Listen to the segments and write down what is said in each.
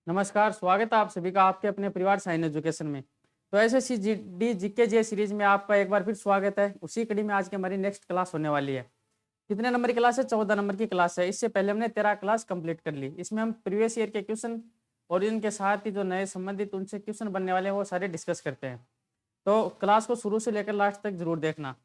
नमस्कार, स्वागत है आप सभी का आपके अपने परिवार साइन एजुकेशन में। तो एसएससी जीडी जीके जे सीरीज में आपका एक बार फिर स्वागत है। उसी कड़ी में आज की हमारी नेक्स्ट क्लास होने वाली है। कितने नंबर की क्लास है? 14 नंबर की क्लास है। इससे पहले हमने 13 क्लास कंप्लीट कर ली। इसमें हम प्रीवियस ईयर के क्वेश्चन और इनके साथ ही जो नए संबंधित उनसे क्वेश्चन बनने वाले हैं वो सारे डिस्कस करते हैं। तो क्लास को शुरू से लेकर लास्ट तक जरूर देखना।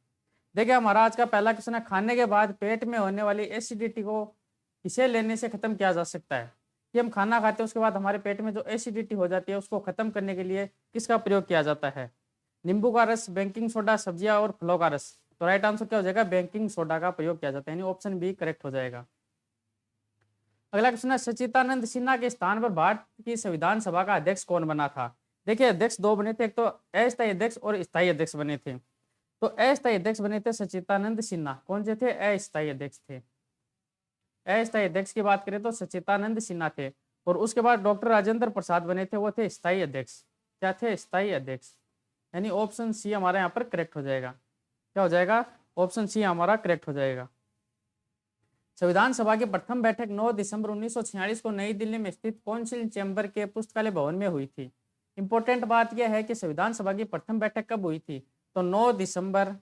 देखिए, हमारा आज का पहला क्वेश्चन है, खाने के बाद पेट में होने वाली एसिडिटी को किसे लेने से खत्म किया जा सकता है? कि हम खाना खाते हैं उसके बाद हमारे पेट में जो एसिडिटी हो जाती है उसको खत्म करने के लिए किसका प्रयोग किया जाता है? नींबू का रस, बेकिंग सोडा, सब्जियां और फलों का रस। तो राइट आंसर क्या हो जाएगा? बेकिंग सोडा का प्रयोग किया जाता है, यानी ऑप्शन बी करेक्ट हो जाएगा। अगला क्वेश्चन है, सच्चिदानंद सिन्हा के स्थान पर भारत की संविधान सभा का अध्यक्ष कौन बना था? देखिए, अध्यक्ष दो बने थे, एक तो अस्थायी अध्यक्ष और स्थायी अध्यक्ष बने थे। तो अस्थायी अध्यक्ष बने थे सच्चिदानंद सिन्हा। कौन से थे? अस्थायी अध्यक्ष थे। अस्थायी अध्यक्ष की बात करें तो सच्चिदानंद सिन्हा थे। और उसके बाद डॉक्टर राजेंद्र प्रसाद बने थे, वो थे स्थायी अध्यक्ष। क्या थे? स्थायी अध्यक्ष। यानी ऑप्शन सी हमारा यहाँ पर करेक्ट हो जाएगा। क्या हो जाएगा? ऑप्शन सी हमारा करेक्ट हो जाएगा। संविधान सभा की प्रथम बैठक 9 दिसंबर 1946 को नई दिल्ली में स्थित कौंसिल चैम्बर के पुस्तकालय भवन में हुई थी। इंपॉर्टेंट बात यह है कि संविधान सभा की प्रथम बैठक कब हुई थी? तो 9 दिसंबर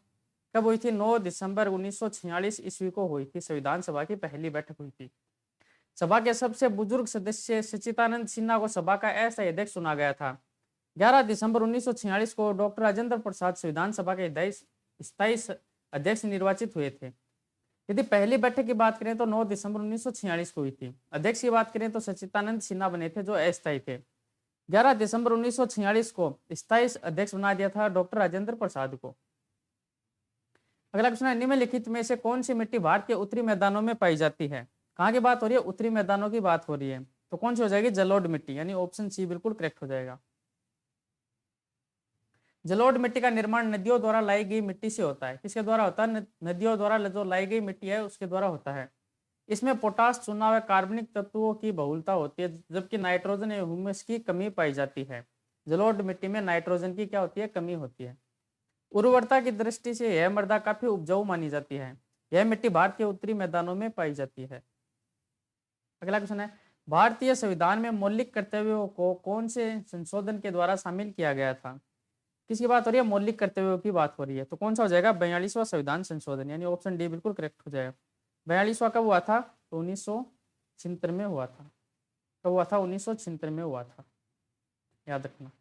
कब हुई थी? 9 दिसंबर 1946 ईस्वी को हुई थी। संविधान सभा की पहली बैठक हुई थी। सभा के सबसे बुजुर्ग सदस्य सच्चिदानंद सिन्हा को सभा का अस्थायी अध्यक्ष चुना गया था। 11 दिसंबर 1946 को डॉक्टर राजेंद्र प्रसाद संविधान सभा के स्थायी अध्यक्ष निर्वाचित हुए थे। यदि पहली बैठक की बात करें तो 9 दिसंबर 1946 को हुई थी। अध्यक्ष की बात करें तो सच्चिदानंद सिन्हा बने थे जो अस्थायी थे। 11 दिसंबर 1946 को स्थायी अध्यक्ष बना दिया था डॉक्टर राजेंद्र प्रसाद को। अगला क्वेश्चन है, निम्नलिखित में से कौन सी मिट्टी भारत के उत्तरी मैदानों में पाई जाती है? कहाँ की बात हो रही है? उत्तरी मैदानों की बात हो रही है। तो कौन सी हो जाएगी? जलोढ़ मिट्टी, यानी ऑप्शन सी बिल्कुल करेक्ट हो जाएगा। जलोढ़ मिट्टी का निर्माण नदियों द्वारा लाई गई मिट्टी से होता है। किसके द्वारा होता है? नदियों द्वारा जो लाई गई मिट्टी है उसके द्वारा होता है। इसमें पोटास, चूना व कार्बनिक तत्वों की बहुलता होती है, जबकि नाइट्रोजन एवं ह्यूमस की कमी पाई जाती है। जलोढ़ मिट्टी में नाइट्रोजन की क्या होती है? कमी होती है। उर्वरता की दृष्टि से यह मृदा काफी उपजाऊ मानी जाती है। यह मिट्टी भारत के उत्तरी मैदानों में पाई जाती है। अगला क्वेश्चन है, भारतीय संविधान में मौलिक कर्तव्यों को कौन से संशोधन के द्वारा शामिल किया गया था? किसकी बात हो रही है? मौलिक कर्तव्यों की बात हो रही है। तो कौन सा हो जाएगा? 42वां संविधान संशोधन, यानी ऑप्शन डी बिल्कुल करेक्ट हो जाएगा। 42वां कब हुआ था? तो 1976 में हुआ था। कब हुआ था? 1976 में हुआ था, याद रखना।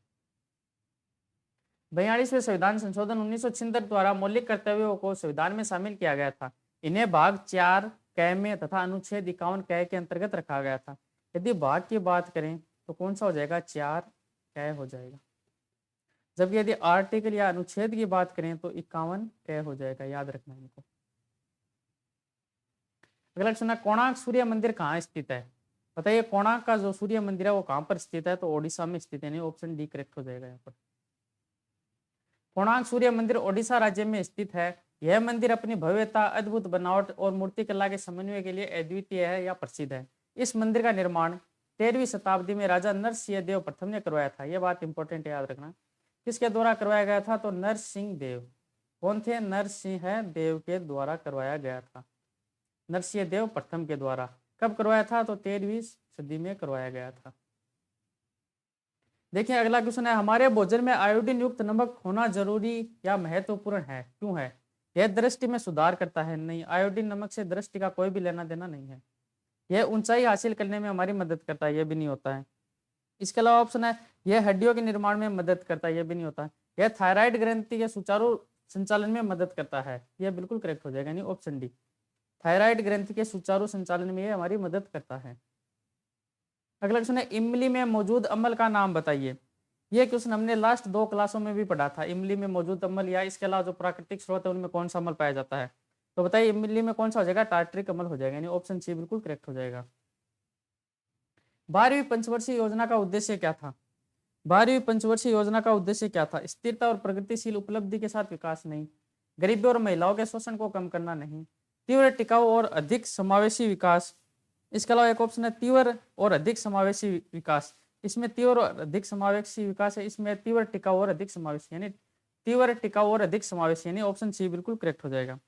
42वें संविधान संशोधन 1976 द्वारा मौलिक कर्तव्यों को संविधान में शामिल किया गया था। इन्हें भाग 4 क में तथा अनुच्छेद 51 क के अंतर्गत रखा गया था। यदि भाग की बात करें तो कौन सा हो जाएगा? 4 क हो जाएगा। जबकि यदि आर्टिकल या अनुच्छेद की बात करें तो 51 क हो जाएगा, याद रखना इनको। अगला क्वेश्चन है, कोणार्क सूर्य मंदिर कहाँ स्थित है? बताइए, कोणार्क का जो सूर्य मंदिर है वो कहाँ पर स्थित है? तो ओडिशा में स्थित है, यानी ऑप्शन डी करेक्ट हो जाएगा यहाँ पर। कोणार्क सूर्य मंदिर ओडिशा राज्य में स्थित है। यह मंदिर अपनी भव्यता, अद्भुत बनावट और मूर्तिकला के समन्वय के लिए अद्वितीय है या प्रसिद्ध है। इस मंदिर का निर्माण 13वीं शताब्दी में राजा नरसिंह देव प्रथम ने करवाया था। यह बात इंपॉर्टेंट याद रखना। किसके द्वारा करवाया गया था? तो नरसिंह देव। कौन थे? नरसिंह देव के द्वारा करवाया गया था। नरसिंह देव प्रथम के द्वारा। कब करवाया था? तो 13वीं सदी में करवाया गया था। देखिए, अगला क्वेश्चन है, हमारे भोजन में आयोडीन युक्त नमक होना जरूरी या महत्वपूर्ण है? क्यों है? यह दृष्टि में सुधार करता है? नहीं, आयोडीन नमक से दृष्टि का कोई भी लेना देना नहीं है। यह ऊंचाई हासिल करने में हमारी मदद करता है? यह भी नहीं होता है। इसके अलावा ऑप्शन है, यह हड्डियों के निर्माण में मदद करता है? यह भी नहीं होता है। यह थायराइड ग्रंथि के सुचारू संचालन में मदद करता है? यह बिल्कुल करेक्ट हो जाएगा, यानी ऑप्शन डी। थायराइड ग्रंथि के सुचारू संचालन में यह हमारी मदद करता है। अगला क्वेश्चन है, इमली में मौजूद अम्ल का नाम बताइए। ये क्वेश्चन हमने लास्ट 2 क्लासों में भी पढ़ा था। इमली में मौजूद अम्ल या इसके अलावा जो प्राकृतिक स्रोत है उनमें कौन सा अम्ल पाया जाता है? तो बताइए, इमली में कौन सा हो जाएगा? टार्ट्रिक अम्ल हो जाएगा, यानी ऑप्शन सी बिल्कुल करेक्ट हो जाएगा। 12वीं पंचवर्षीय योजना का उद्देश्य क्या था? 12वीं पंचवर्षीय योजना का उद्देश्य क्या था? स्थिरता और प्रगतिशील उपलब्धि के साथ विकास नहीं, गरीबी और महिलाओं के शोषण को कम करना नहीं, तीव्र, टिकाऊ और अधिक समावेशी विकास। इसके अलावा एक ऑप्शन है तीव्र और अधिक समावेशी विकास। इसमें तीव्र और अधिक समावेशी विकास है, इसमें तीव्र, टिकाऊ और अधिक समावेशी, यानी तीव्र, टिकाऊ और अधिक समावेशी, यानी ऑप्शन सी बिल्कुल करेक्ट हो जाएगा।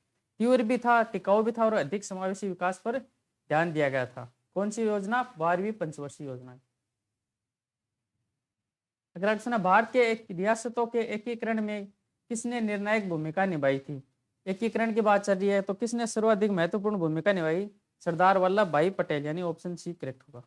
तीव्र भी था, टिकाऊ भी था और अधिक समावेशी विकास पर ध्यान दिया गया था। कौन सी योजना? 12वीं पंचवर्षीय योजना। अगला क्वेश्चन है, भारत के एक रियासतों के एकीकरण में किसने निर्णायक भूमिका निभाई थी? एकीकरण की बात चल रही है, तो किसने सर्वाधिक महत्वपूर्ण भूमिका निभाई? सरदार वल्लभ भाई पटेल, यानी ऑप्शन सी करेक्ट होगा।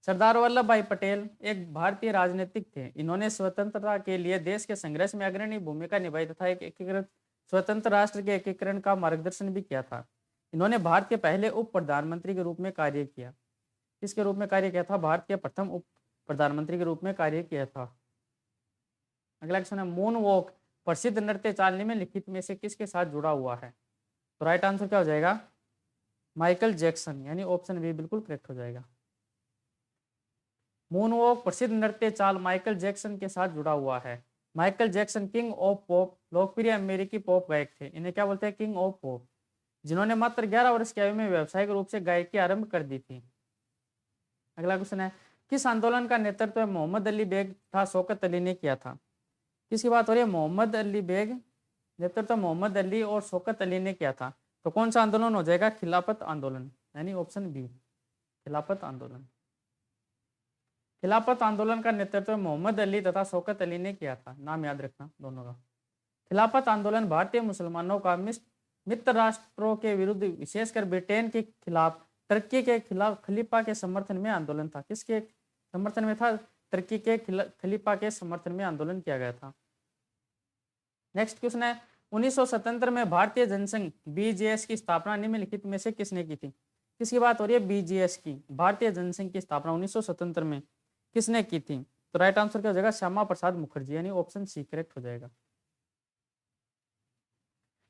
सरदार वल्लभ भाई पटेल एक भारतीय राजनीतिक थे। इन्होंने स्वतंत्रता के लिए देश के संघर्ष में अग्रणी भूमिका निभाई तथा एक एकीकृत स्वतंत्र राष्ट्र के एकीकरण का मार्गदर्शन भी किया था। इन्होंने भारत के पहले उप प्रधानमंत्री के रूप में कार्य किया। किसके रूप में कार्य किया था? भारत के प्रथम उप प्रधानमंत्री के रूप में कार्य किया था। अगला क्वेश्चन है, मून वॉक प्रसिद्ध नृत्य चाल निम्नलिखित में से किसके साथ जुड़ा हुआ है? तो राइट आंसर क्या हो जाएगा? माइकल जैक्सन, यानी ऑप्शन बी बिल्कुल करेक्ट हो जाएगा। मून वॉक प्रसिद्ध नृत्य चाल माइकल जैक्सन के साथ जुड़ा हुआ है। Michael Jackson king of pop लोकप्रिय अमेरिकी पॉप गायक थे। इन्हें क्या बोलते हैं? किंग ऑफ पॉप, जिन्होंने मात्र 11 वर्ष की आयु में व्यावसायिक रूप से गायकी आरंभ कर दी थी। अगला क्वेश्चन है, किस आंदोलन का नेतृत्व मोहम्मद अली बेग तथा शौकत अली ने किया था? किसकी बात हो रही है? मोहम्मद अली बेग, नेतृत्व मोहम्मद अली और शौकत अली ने किया था। तो कौन सा आंदोलन हो जाएगा? खिलाफत आंदोलन, यानी ऑप्शन बी खिलाफत आंदोलन। खिलाफत आंदोलन का नेतृत्व मोहम्मद अली तथा शौकत अली ने किया था। नाम याद रखना दोनों का। खिलाफत आंदोलन भारतीय मुसलमानों का मित्र राष्ट्रों के विरुद्ध, विशेषकर ब्रिटेन के खिलाफ तुर्की के खिलाफ खलीफा के समर्थन में आंदोलन था। किसके समर्थन में था? तुर्की के खलीफा के समर्थन में आंदोलन किया गया था। नेक्स्ट क्वेश्चन है, 1977 में भारतीय जनसंघ बीजेएस की स्थापना निम्नलिखित में से किसने की थी? किसकी बात हो रही है? बीजेएस की, भारतीय जनसंघ की स्थापना 1977 में किसने की थी? तो राइट आंसर क्या हो जाएगा? श्यामा प्रसाद मुखर्जी, यानी ऑप्शन सी करेक्ट हो जाएगा।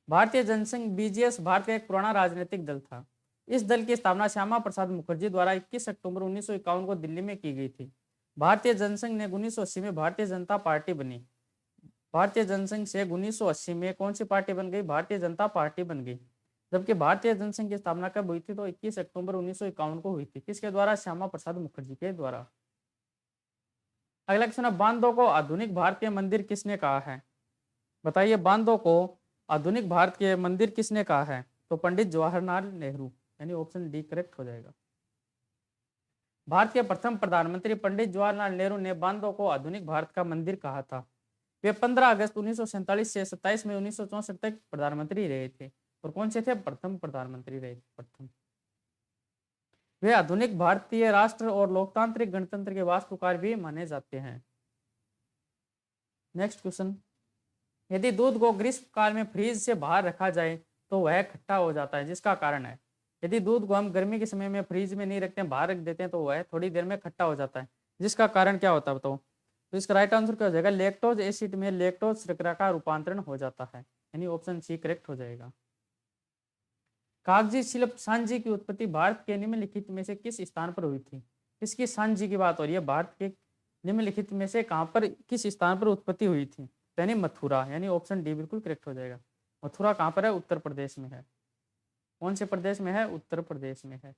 भारतीय जनसंघ बीजेएस भारत का एक पुराना राजनीतिक दल था। इस दल की स्थापना श्यामा प्रसाद मुखर्जी द्वारा 21 अक्टूबर 1951 को दिल्ली में की गई थी। भारतीय जनसंघ ने 1980 में भारतीय जनता पार्टी बनी। भारतीय जनसंघ से 1980 में कौन सी पार्टी बन गई? भारतीय जनता पार्टी बन गई। जबकि भारतीय जनसंघ की स्थापना कब हुई थी? तो 21 अक्टूबर 1951 को हुई थी। किसके द्वारा? श्यामा प्रसाद मुखर्जी के द्वारा। अगला क्वेश्चन है, बांधों को आधुनिक भारतीय मंदिर किसने कहा है? बताइए, बांधों को आधुनिक भारत के मंदिर किसने कहा है? तो पंडित जवाहरलाल नेहरू, यानी ऑप्शन डी करेक्ट हो जाएगा। भारत के प्रथम प्रधानमंत्री पंडित जवाहरलाल नेहरू ने बांधों को आधुनिक भारत का मंदिर कहा था। वे 15 अगस्त 1947 से 27 मई 1964 तक प्रधानमंत्री रहे थे। और कौन से थे? प्रथम प्रधानमंत्री रहे थे, प्रथम। वे आधुनिक भारतीय राष्ट्र और लोकतांत्रिक गणतंत्र के वास्तुकार भी माने जाते हैं। नेक्स्ट क्वेश्चन, यदि दूध को ग्रीष्म काल में फ्रीज से बाहर रखा जाए तो वह खट्टा हो जाता है, जिसका कारण है? यदि दूध को हम गर्मी के समय में फ्रीज में नहीं रखते हैं, बाहर रख देते हैं, तो वह थोड़ी देर में खट्टा हो जाता है, जिसका कारण क्या होता है बताओ? तो इसका राइट आंसर क्या हो जाएगा? लैक्टोज एसिड में लैक्टोज शर्करा का रूपांतरण हो जाता है, यानी ऑप्शन सी करेक्ट हो जाएगा। कागजी शिल्प सांची की उत्पत्ति भारत के निम्नलिखित में से किस स्थान पर हुई थी? किसकी सांची की बात हो रही है? भारत के निम्नलिखित में से कहां पर, किस स्थान पर उत्पत्ति हुई थी? यानी मथुरा, यानी ऑप्शन डी बिल्कुल करेक्ट हो जाएगा। मथुरा कहां पर है? उत्तर प्रदेश में है। कौन से प्रदेश में है? उत्तर प्रदेश में है।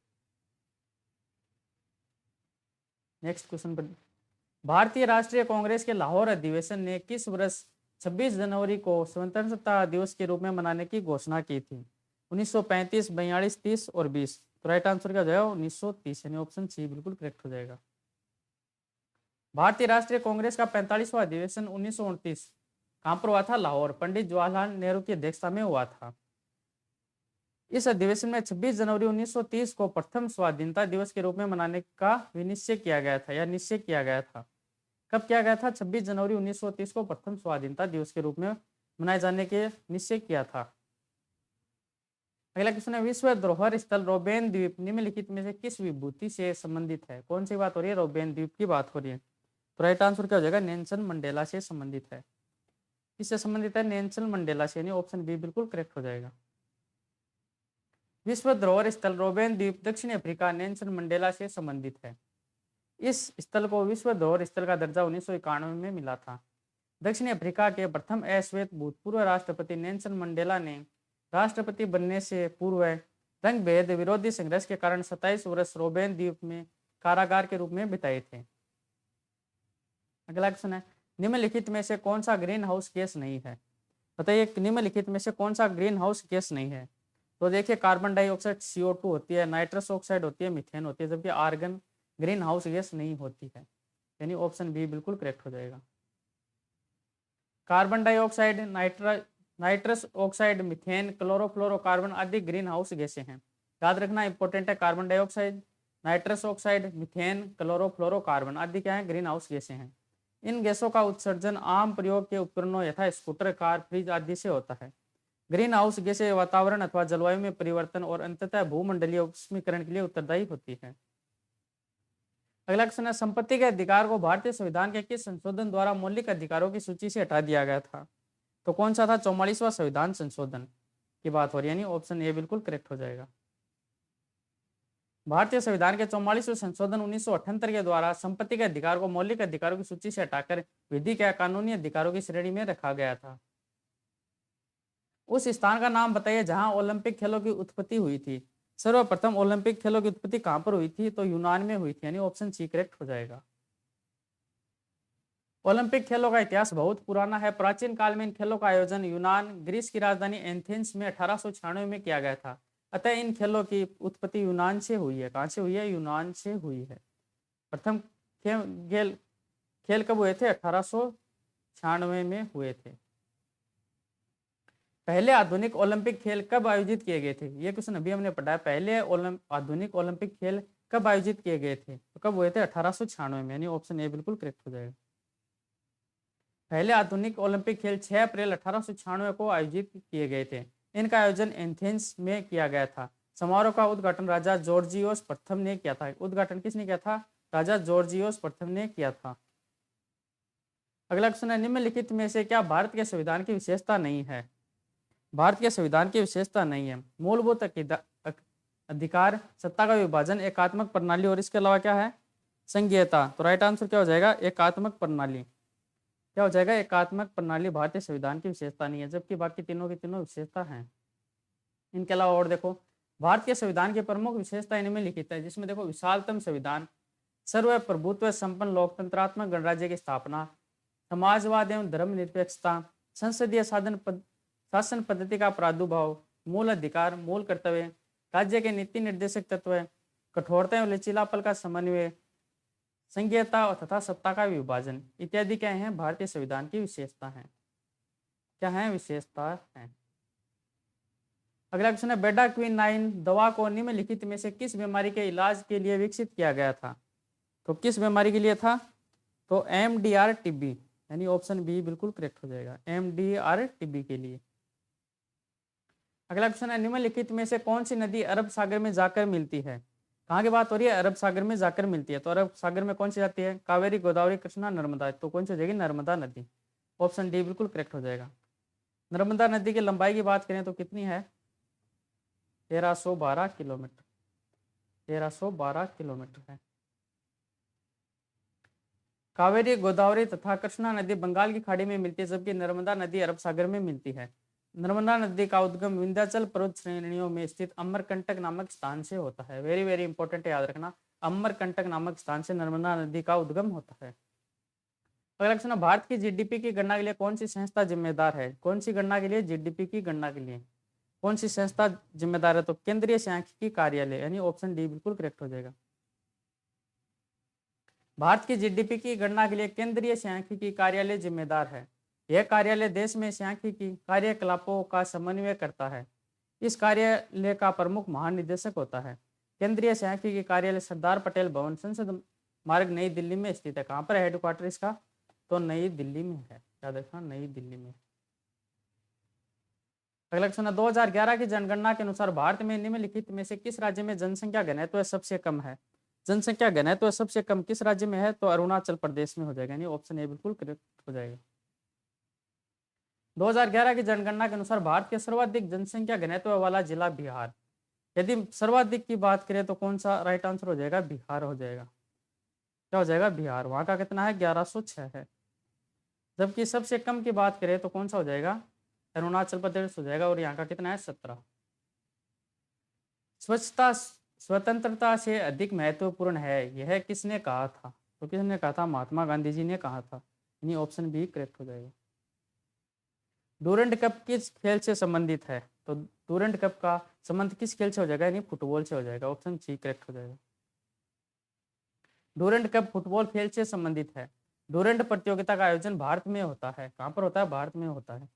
नेक्स्ट क्वेश्चन पर, भारतीय राष्ट्रीय कांग्रेस के लाहौर अधिवेशन ने किस वर्ष 26 जनवरी को स्वतंत्रता दिवस के रूप में मनाने की घोषणा की थी? 1935, 42, 30 और 20। तो राइट आंसर क्या हो जाएगा? 1930, यानी ऑप्शन सी बिल्कुल करेक्ट हो जाएगा। भारतीय राष्ट्रीय कांग्रेस का 45वां अधिवेशन 1929 कहां पर हुआ था? लाहौर, पंडित जवाहरलाल नेहरू की अध्यक्षता में हुआ था। इस अधिवेशन में 26 जनवरी 1930 को प्रथम स्वाधीनता दिवस के रूप में मनाने का विनिश्चय किया गया था, या निश्चय किया गया था। कब किया गया था? 26 जनवरी 1930 को प्रथम स्वाधीनता दिवस के रूप में मनाए जाने के निश्चय किया था। अगला क्वेश्चन है, विश्व धरोहर स्थल रोबेन द्वीप निम्नलिखित में से किस विभूति से संबंधित है? कौन सी बात हो रही है? रोबेन द्वीप की बात हो रही है। तो राइट आंसर क्या हो जाएगा? नेल्सन मंडेला से संबंधित है। किससे संबंधित है? नेल्सन मंडेला से, यानी ऑप्शन बी बिल्कुल करेक्ट हो जाएगा। विश्व धरोहर स्थल रोबेन द्वीप दक्षिण अफ्रीका नेल्सन मंडेला से संबंधित है। इस स्थल को विश्व धरोहर स्थल का दर्जा 1991 में मिला था। दक्षिण अफ्रीका के प्रथम अश्वेत भूतपूर्व राष्ट्रपति नेल्सन मंडेला ने राष्ट्रपति बनने से पूर्व रंग भेद विरोधी संघर्ष के कारण 27 वर्ष रोबेन द्वीप में कारागार के रूप में बिताए थे। अगला क्वेश्चन है, निम्नलिखित में से कौन सा ग्रीन हाउस गैस नहीं है? बताइए, निम्नलिखित में से कौन सा ग्रीन हाउस गैस नहीं है? तो देखिए, कार्बन डाइऑक्साइड CO2 होती है, नाइट्रस ऑक्साइड होती है, मीथेन होती है, जबकि आर्गन ग्रीन हाउस गैस नहीं होती है। यानी ऑप्शन बी बिल्कुल करेक्ट हो जाएगा। Carbon dioxide, nitrous oxide, methane, chlorofluorocarbon आदि ग्रीन हाउस गैसें हैं। याद रखना इंपॉर्टेंट है, carbon dioxide, nitrous oxide, methane, chlorofluorocarbon आदि क्या है, ग्रीन हाउस गैसें हैं। इन गैसों का उत्सर्जन आम प्रयोग के उपकरणों यथा स्कूटर, कार, फ्रिज आदि से होता है। ग्रीन हाउस गैसें वातावरण अथवा जलवायु में परिवर्तन और अंततः भूमंडलीय उष्मीकरण के लिए उत्तरदायी होती है। अगला क्वेश्चन है, संपत्ति के अधिकार को भारतीय संविधान के किस संशोधन द्वारा मौलिक अधिकारों की सूची से हटा दिया गया था? तो कौन सा था? 44वां संविधान संशोधन की बात हो रही है, यानी ऑप्शन ए बिल्कुल करेक्ट हो जाएगा। भारतीय संविधान के 44वें संशोधन 1978 के द्वारा संपत्ति के अधिकार को मौलिक अधिकारों की सूची से हटाकर विधिक या कानूनी अधिकारों की श्रेणी में रखा गया था। उस स्थान का नाम बताइए जहां ओलंपिक खेलों की उत्पत्ति हुई थी। सर्वप्रथम ओलंपिक खेलों की उत्पत्ति कहां पर हुई थी? तो यूनान में हुई थी, यानी ऑप्शन सी करेक्ट हो जाएगा। ओलंपिक खेलों का इतिहास बहुत पुराना है। प्राचीन काल में इन खेलों का आयोजन यूनान, ग्रीस की राजधानी एथेंस में 1896 में किया गया था। अतः इन खेलों की उत्पत्ति यूनान से हुई है। कहां से हुई है? यूनान से हुई है। प्रथम खेल कब हुए थे? 1896 में हुए थे। पहले आधुनिक ओलंपिक खेल कब आयोजित किए गए थे? ये क्वेश्चन अभी हमने पढ़ा है। पहले आधुनिक ओलंपिक खेल कब आयोजित किए गए थे? तो कब हुए थे? 1896 में, यानी ऑप्शन ए बिल्कुल करेक्ट हो जाएगा। पहले आधुनिक ओलंपिक खेल 6 अप्रैल 1896 को आयोजित किए गए थे। इनका आयोजन एथेंस में किया गया था। समारोह का उद्घाटन राजा जॉर्जियोस प्रथम ने किया था। उद्घाटन किसने किया था? राजा जॉर्जियोस प्रथम ने किया था। अगला क्वेश्चन है, निम्नलिखित में से क्या भारत के संविधान की विशेषता नहीं है? भारत के संविधान की विशेषता नहीं है। मूलभूत अधिकार, सत्ता का विभाजन, एकात्मक प्रणाली और इसके अलावा क्या है? संघीयता। तो राइट आंसर क्या हो जाएगा? एकात्मक प्रणाली। क्या हो जाएगा? एकात्मक प्रणाली भारतीय संविधान की विशेषता नहीं है, जबकि बाकी तीनों की तीनों विशेषता हैं। इनके अलावा और देखो, भारतीय संविधान की प्रमुख विशेषता इनमें लिखित है, जिसमें देखो विशालतम संविधान, सर्वप्रभुत्व संपन्न लोकतंत्रात्मक गणराज्य की स्थापना, समाजवाद एवं धर्मनिरपेक्षता, संसदीय शासन पद्धति का प्रादुर्भाव, मूल अधिकार, मूल कर्तव्य, राज्य के नीति निर्देशक तत्व, कठोरता एवं लचीलापन का समन्वय, संघीयता तथा सत्ता का विभाजन इत्यादि क्या है? भारतीय संविधान की विशेषता है। क्या है? विशेषता है। अगला क्वेश्चन है, बेडाक्विनाइन दवा को निम्नलिखित में से किस बीमारी के इलाज के लिए विकसित किया गया था? तो किस बीमारी के लिए था? तो MDR टीबी, यानी ऑप्शन बी बिल्कुल करेक्ट हो जाएगा। MDR टीबी के लिए। अगला क्वेश्चन है, निम्नलिखित में से कौन सी नदी अरब सागर में जाकर मिलती है? कहाँ की बात हो रही है? अरब सागर में जाकर मिलती है। तो अरब सागर में कौन सी जाती है? कावेरी, गोदावरी, कृष्णा, नर्मदा। तो कौन सी हो जाएगी? नर्मदा नदी। ऑप्शन डी बिल्कुल करेक्ट हो जाएगा। नर्मदा नदी की लंबाई की बात करें तो कितनी है? 1312 किलोमीटर। 1312 किलोमीटर है। कावेरी, गोदावरी तथा कृष्णा नदी बंगाल की खाड़ी में मिलती है, जबकि नर्मदा नदी अरब सागर में मिलती है। नर्मदा नदी का उद्गम विंध्याचल पर्वत श्रेणियों में स्थित अमरकंटक नामक स्थान से होता है। वेरी वेरी इंपॉर्टेंट, याद रखना, अमरकंटक नामक स्थान से नर्मदा नदी का उद्गम होता है। अगला क्वेश्चन, भारत की जीडीपी की गणना के लिए कौन सी संस्था जिम्मेदार है? कौन सी गणना के लिए? जीडीपी की गणना के लिए कौन सी संस्था जिम्मेदार है? तो केंद्रीय सांख्यिकी कार्यालय, यानी ऑप्शन डी बिल्कुल करेक्ट हो जाएगा। भारत की जीडीपी की गणना के लिए केंद्रीय सांख्यिकी कार्यालय जिम्मेदार है। यह कार्यालय देश में सांख्यिकी कार्यकलापों का समन्वय करता है। इस कार्यालय का प्रमुख महानिदेशक होता है। केंद्रीय सांख्यिकी कार्यालय सरदार पटेल भवन, संसद मार्ग, नई दिल्ली में स्थित है। कहाँ पर है हेडक्वार्टर इसका? तो नई दिल्ली में है। याद रखना, नई दिल्ली में। अगला क्वेश्चन है, 2011 की जनगणना के अनुसार भारत में निम्नलिखित में से किस राज्य में जनसंख्या घनत्व सबसे कम है? जनसंख्या घनत्व सबसे कम किस राज्य में है? तो अरुणाचल प्रदेश में हो जाएगा, यानी ऑप्शन ए बिल्कुल करेक्ट हो जाएगा। 2011 की जनगणना के अनुसार भारत के सर्वाधिक जनसंख्या घनत्व वाला जिला बिहार। यदि सर्वाधिक की बात करें तो कौन सा राइट आंसर हो जाएगा? बिहार हो जाएगा। क्या हो जाएगा? बिहार। वहां का कितना है? 1106 है। जबकि सबसे कम की बात करें तो कौन सा हो जाएगा? अरुणाचल प्रदेश हो जाएगा, और यहाँ का कितना है? 17। स्वच्छता स्वतंत्रता से अधिक महत्वपूर्ण है, यह किसने कहा था? तो किसने कहा था? महात्मा गांधी जी ने कहा था, यानी ऑप्शन बी करेक्ट हो जाएगा। डूरंड कप किस खेल से संबंधित है? तो डूरंड कप का संबंध किस खेल से हो जाएगा? यानी फुटबॉल से हो जाएगा। ऑप्शन सी करेक्ट हो जाएगा। डूरंड कप फुटबॉल खेल से संबंधित है। डूरंड प्रतियोगिता का आयोजन भारत में होता है। कहाँ पर होता है? भारत में होता है।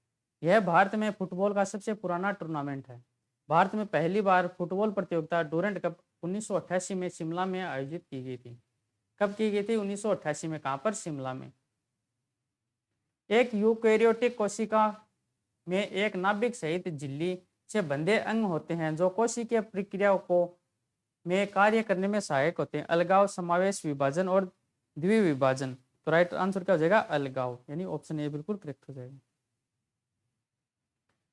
यह भारत में फुटबॉल का सबसे पुराना टूर्नामेंट है। भारत में पहली बार फुटबॉल प्रतियोगिता डूरंड कप 1988 में शिमला में आयोजित की गई थी। कब की गई थी? 1988 में। कहाँ पर? शिमला में। एक यूकैरियोटिक कोशिका में एक नाभिक सहित झिल्ली से बंधे अंग होते हैं जो कोशिकीय प्रक्रियाओं को में कार्य करने में सहायक होते हैं। अलगाव, समावेश, विभाजन और द्विविभाजन। तो राइट आंसर क्या हो जाएगा? अलगाव, यानी ऑप्शन ए बिल्कुल करेक्ट हो जाएगा।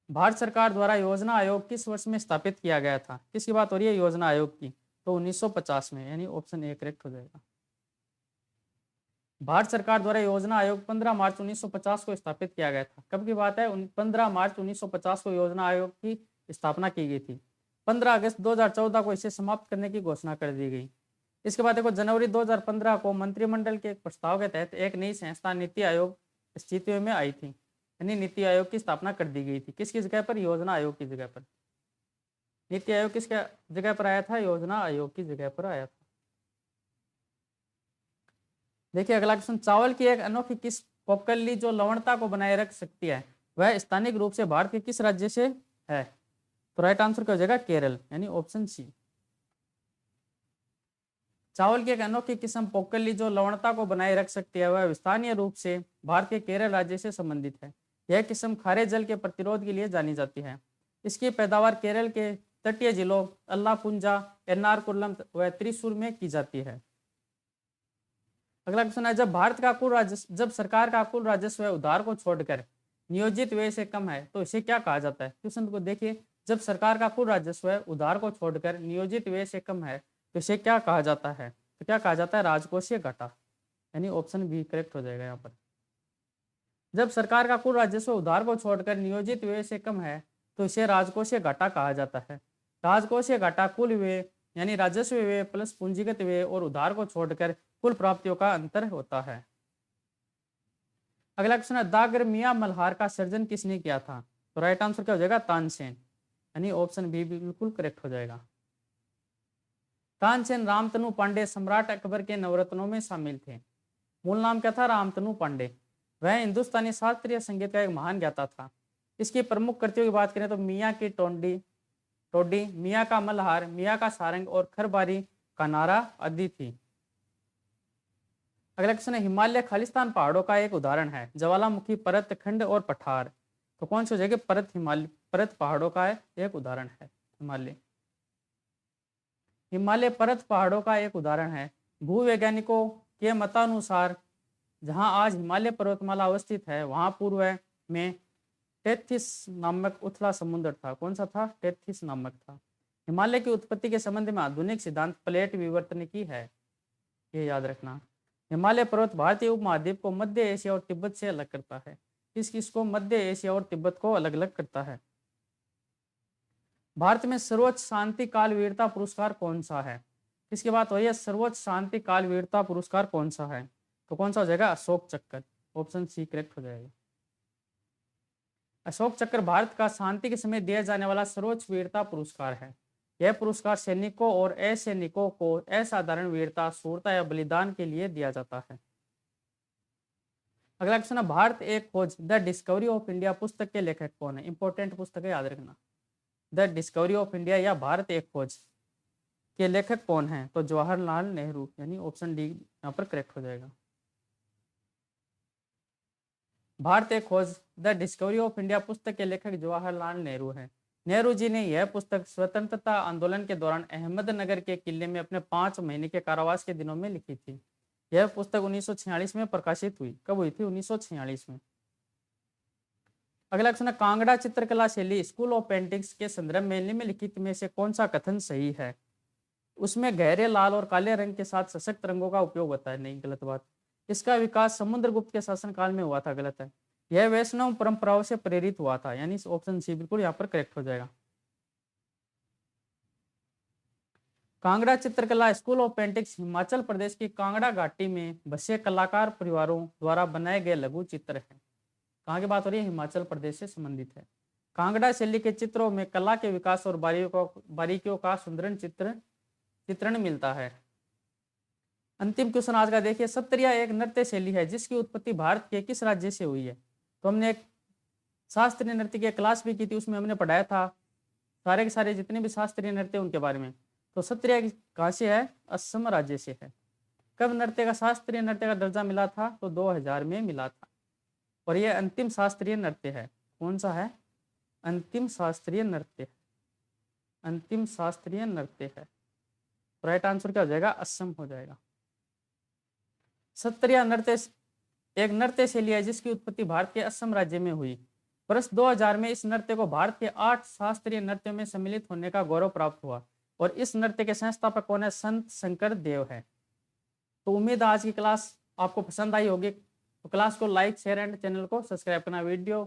भारत सरकार द्वारा योजना आयोग किस वर्ष में स्थापित किया गया था? किसकी बात हो रही है? योजना आयोग की। तो 1950 में, यानी ऑप्शन ए करेक्ट हो जाएगा। भारत सरकार द्वारा योजना आयोग 15 मार्च 1950 को स्थापित किया गया था। कब की बात है? 15 मार्च 1950 को योजना आयोग की स्थापना की गई थी। 15 अगस्त 2014 को इसे समाप्त करने की घोषणा कर दी गई। इसके बाद देखो, जनवरी 2015 को मंत्रिमंडल के एक प्रस्ताव के तहत एक नई संस्था नीति आयोग अस्तित्व में आई थी, यानी नीति आयोग की स्थापना कर दी गई थी। किसकी जगह पर? योजना आयोग की जगह पर। नीति आयोग किसके जगह पर आया था? योजना आयोग की जगह पर आया था। देखिए अगला क्वेश्चन, चावल की एक अनोखी किस पोकली जो लवणता को बनाए रख सकती है वह स्थानिक रूप से भारत के किस राज्य से है? तो राइट आंसर क्या हो जाएगा? केरल, यानी ऑप्शन सी। चावल की एक अनोखी किस्म पोकली जो लवणता को बनाए रख सकती है वह स्थानीय रूप से भारत के केरल राज्य से संबंधित है। यह किस्म खारे जल के प्रतिरोध के लिए जानी जाती है। इसकी पैदावार केरल के तटीय जिलों अल्लापुंजा, एर्नाकुलम व त्रिशूर में की जाती है। अगला क्वेश्चन है, जब सरकार का कुल राजस्व उधार को छोड़कर नियोजित व्यय से कम है तो इसे क्या कहा जाता है? क्वेश्चन को देखिए, जब सरकार का कुल राजस्व उधार को छोड़कर नियोजित व्यय से कम है तो इसे क्या कहा जाता है? तो क्या कहा जाता है? राजकोषीय घाटा, यानी ऑप्शन बी करेक्ट हो जाएगा यहाँ पर। जब सरकार का कुल राजस्व उधार को छोड़कर नियोजित व्यय से कम है तो इसे राजकोषीय घाटा कहा जाता है। राजकोषीय घाटा कुल व्यय यानी राजस्व व्यय प्लस पूंजीगत व्यय और उधार को छोड़कर कुल प्राप्तियों का अंतर होता है। अगला क्वेश्चन है, दागर मियां मल्हार का सर्जन किसने किया था? तो राइट आंसर क्या हो जाएगा? तानसेन, यानी ऑप्शन बी बिल्कुल करेक्ट हो जाएगा। तानसेन रामतनु पांडे सम्राट अकबर के नवरत्नों में शामिल थे। मूल नाम क्या था? रामतनु पांडे। वह हिंदुस्तानी शास्त्रीय संगीत का एक महान ज्ञाता था। इसकी प्रमुख कृतियों की बात करें तो मियाँ की टोडी, मियाँ का मल्हार, मियाँ का सारंग और खरबारी का नारा आदि थी। अगला क्वेश्चन है, हिमालय खालिस्तान पहाड़ों का एक उदाहरण है। ज्वालामुखी, परत, खंड और पठार। तो कौन सी हो जाएगी? परत पहाड़ों का एक उदाहरण है हिमालय परत पहाड़ों का एक उदाहरण है। भूवैज्ञानिकों के मतानुसार जहां आज हिमालय पर्वतमाला अवस्थित है वहां पूर्व में टेथिस नामक उथला समुद्र था। कौन सा था? टेथिस नामक था। हिमालय की उत्पत्ति के संबंध में आधुनिक सिद्धांत प्लेट विवर्तन की है, ये याद रखना। हिमालय पर्वत भारतीय उपमहाद्वीप को मध्य एशिया और तिब्बत से अलग करता है। किसको? मध्य एशिया और तिब्बत को अलग अलग करता है। भारत में सर्वोच्च शांति काल वीरता पुरस्कार कौन सा है? किसकी बात हो रही है? सर्वोच्च शांति काल वीरता पुरस्कार कौन सा है? तो कौन सा हो जाएगा? अशोक चक्र, ऑप्शन सी करेक्ट हो जाएगा। अशोक चक्र भारत का शांति के समय दिया जाने वाला सर्वोच्च वीरता पुरस्कार है। यह पुरस्कार सैनिकों और असैनिकों को असाधारण वीरता, शूरता या बलिदान के लिए दिया जाता है। अगला क्वेश्चन है, भारत एक खोज द डिस्कवरी ऑफ इंडिया पुस्तक के लेखक कौन है? इंपॉर्टेंट पुस्तक है, याद रखना। द डिस्कवरी ऑफ इंडिया या भारत एक खोज के लेखक कौन है? तो जवाहरलाल नेहरू, यानी ऑप्शन डी यहाँ पर करेक्ट हो जाएगा। भारत एक खोज द डिस्कवरी ऑफ इंडिया पुस्तक के लेखक जवाहरलाल नेहरू हैं। नेहरू जी ने यह पुस्तक स्वतंत्रता आंदोलन के दौरान अहमदनगर के किले में अपने 5 महीने के कारावास के दिनों में लिखी थी। यह पुस्तक 1946 में प्रकाशित हुई। कब हुई थी? 1946 में। अगला क्वेश्चन है, कांगड़ा चित्रकला शैली स्कूल ऑफ पेंटिंग्स के संदर्भ में निम्नलिखित में से कौन सा कथन सही है? उसमें गहरे लाल और काले रंग के साथ सशक्त रंगों का उपयोग होता है। नहीं, गलत बात। इसका विकास समुद्रगुप्त के शासनकाल में हुआ था। गलत है। यह वैष्णव परंपराओं से प्रेरित हुआ था, यानी ऑप्शन सी बिल्कुल यहाँ पर करेक्ट हो जाएगा। कांगड़ा चित्रकला school of paintings Himachal Pradesh की कांगड़ा घाटी में बसे कलाकार परिवारों द्वारा बनाए गए लघु चित्र है। कहाँ की बात हो रही है? हिमाचल प्रदेश से संबंधित है। कांगड़ा शैली के चित्रों में कला के विकास और बारीकियों का सुंदर चित्रण मिलता है। अंतिम क्वेश्चन आज का देखिए, सत्रिया एक नृत्य शैली है जिसकी उत्पत्ति भारत के किस राज्य से हुई है। तो हमने एक शास्त्रीय नृत्य की क्लास भी की थी, उसमें हमने पढ़ाया था सारे के सारे जितने भी शास्त्रीय नृत्य उनके बारे में। तो सत्रिया कहाँ से है, असम राज्य से है। कब नृत्य का शास्त्रीय नृत्य का दर्जा मिला था, तो 2000 में मिला था। और यह अंतिम शास्त्रीय नृत्य है। कौन सा है, अंतिम शास्त्रीय नृत्य, अंतिम शास्त्रीय नृत्य है। राइट आंसर क्या हो जाएगा, असम हो जाएगा। सत्रिया नृत्य एक नृत्य शैली है जिसकी उत्पत्ति भारत के असम राज्य में हुई। वर्ष 2000 में इस नृत्य को भारत के 8 शास्त्रीय नृत्यों में सम्मिलित होने का गौरव प्राप्त हुआ और इस नृत्य के संस्थापक कौन है, संत शंकर देव है। तो उम्मीद है आज की क्लास आपको पसंद आई होगी। तो क्लास को लाइक शेयर एंड चैनल को सब्सक्राइब करना। वीडियो